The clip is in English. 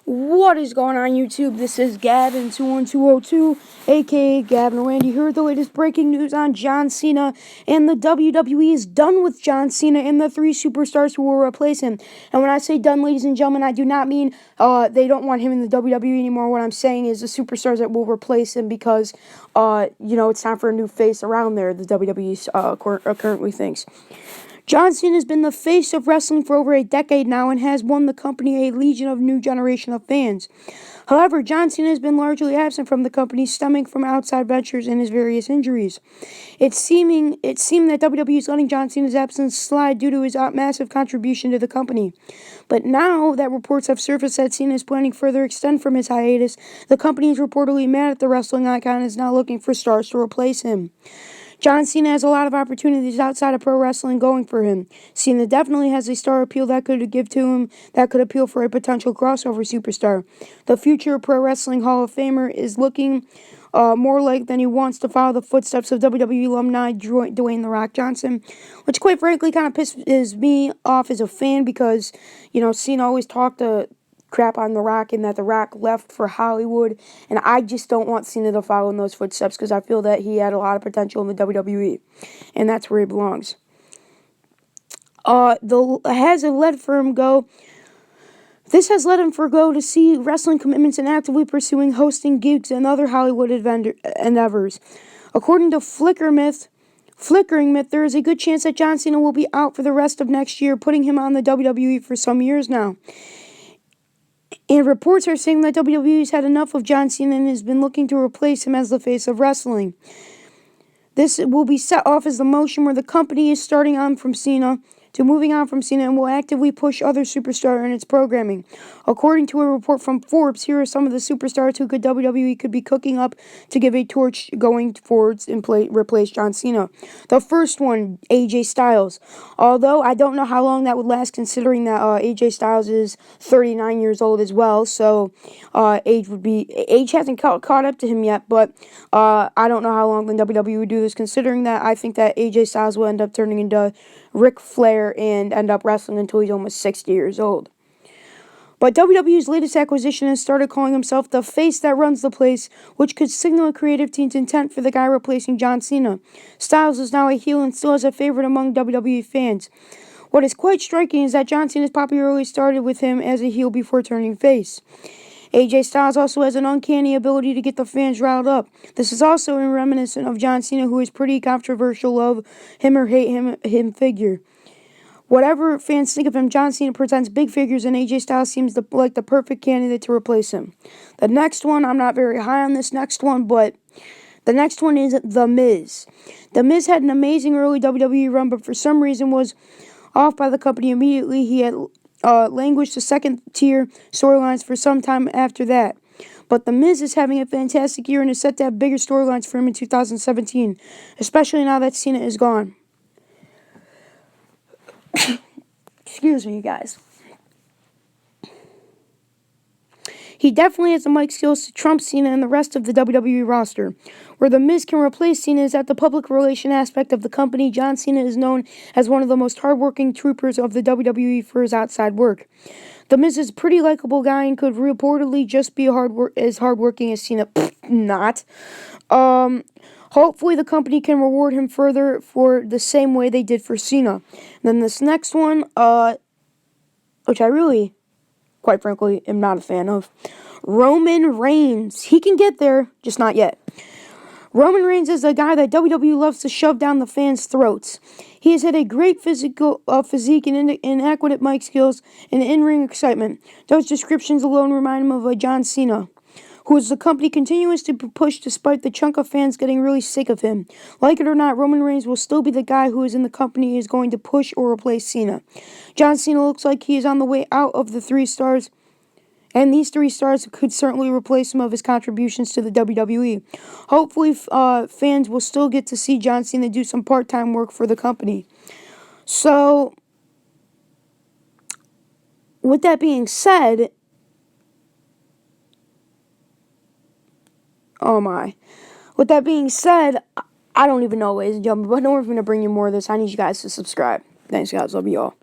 What is going on, YouTube? This is Gavin21202, aka Gavin Randy, here with the latest breaking news on John Cena. And the WWE is done with John Cena and the three superstars who will replace him. And when I say done, ladies and gentlemen, I do not mean they don't want him in the WWE anymore. What I'm saying is the superstars that will replace him because, it's time for a new face around there, the WWE currently thinks. John Cena has been the face of wrestling for over a decade now and has won the company a legion of new generation of fans. However, John Cena has been largely absent from the company, stemming from outside ventures and his various injuries. It seemed that WWE is letting John Cena's absence slide due to his massive contribution to the company. But now that reports have surfaced that Cena is planning further extend from his hiatus, the company is reportedly mad at the wrestling icon and is now looking for stars to replace him. John Cena has a lot of opportunities outside of pro wrestling going for him. Cena definitely has a star appeal that could give to him that could appeal for a potential crossover superstar. The future pro wrestling Hall of Famer is looking more like than he wants to follow the footsteps of WWE alumni Dwayne "The Rock" Johnson, which quite frankly kind of pisses me off as a fan because, Cena always talked to crap on The Rock and that The Rock left for Hollywood, and I just don't want Cena to follow in those footsteps because I feel that he had a lot of potential in the WWE, and that's where he belongs. This has led him forgo to see wrestling commitments and actively pursuing hosting gigs and other Hollywood endeavors. According to Flickering Myth, there is a good chance that John Cena will be out for the rest of next year, putting him on the WWE for some years now. And reports are saying that WWE has had enough of John Cena and has been looking to replace him as the face of wrestling. This will be set off as the motion where the company is moving on from Cena and will actively push other superstars in its programming. According to a report from Forbes, here are some of the superstars who WWE could be cooking up to give a torch going forwards and replace John Cena. The first one, AJ Styles. Although I don't know how long that would last, considering that AJ Styles is 39 years old as well, so age hasn't caught up to him yet, but I don't know how long the WWE would do this, considering that I think that AJ Styles will end up turning into Ric Flair and end up wrestling until he's almost 60 years old. But WWE's latest acquisition has started calling himself the face that runs the place, which could signal a creative team's intent for the guy replacing John Cena. Styles is now a heel and still has a favorite among WWE fans. What is quite striking is that John Cena's popularity started with him as a heel before turning face. AJ Styles also has an uncanny ability to get the fans riled up. This is also reminiscent of John Cena, who is pretty controversial love him or hate him figure. Whatever fans think of him, John Cena presents big figures, and AJ Styles seems like the perfect candidate to replace him. The next one, I'm not very high on this next one, but the next one is The Miz. The Miz had an amazing early WWE run, but for some reason was off by the company immediately. He had languished to second-tier storylines for some time after that. But The Miz is having a fantastic year and is set to have bigger storylines for him in 2017, especially now that Cena is gone. Excuse me, guys. He definitely has the mic skills to trump Cena and the rest of the WWE roster. Where The Miz can replace Cena is at the public relation aspect of the company. John Cena is known as one of the most hardworking troopers of the WWE for his outside work. The Miz is a pretty likable guy and could reportedly just be as hardworking as Cena. Not. Hopefully the company can reward him further for the same way they did for Cena. Then this next one, which I really, quite frankly, am not a fan of. Roman Reigns. He can get there, just not yet. Roman Reigns is a guy that WWE loves to shove down the fans' throats. He has had a great physique and inadequate mic skills and in-ring excitement. Those descriptions alone remind him of a John Cena, who is the company continues to push despite the chunk of fans getting really sick of him. Like it or not, Roman Reigns will still be the guy who is in the company is going to push or replace Cena. John Cena looks like he is on the way out of the three stars, and these three stars could certainly replace some of his contributions to the WWE. Hopefully, fans will still get to see John Cena do some part-time work for the company. So, with that being said, With that being said, I don't even know, ladies and gentlemen, but I know we're going to bring you more of this. I need you guys to subscribe. Thanks, guys. Love you all.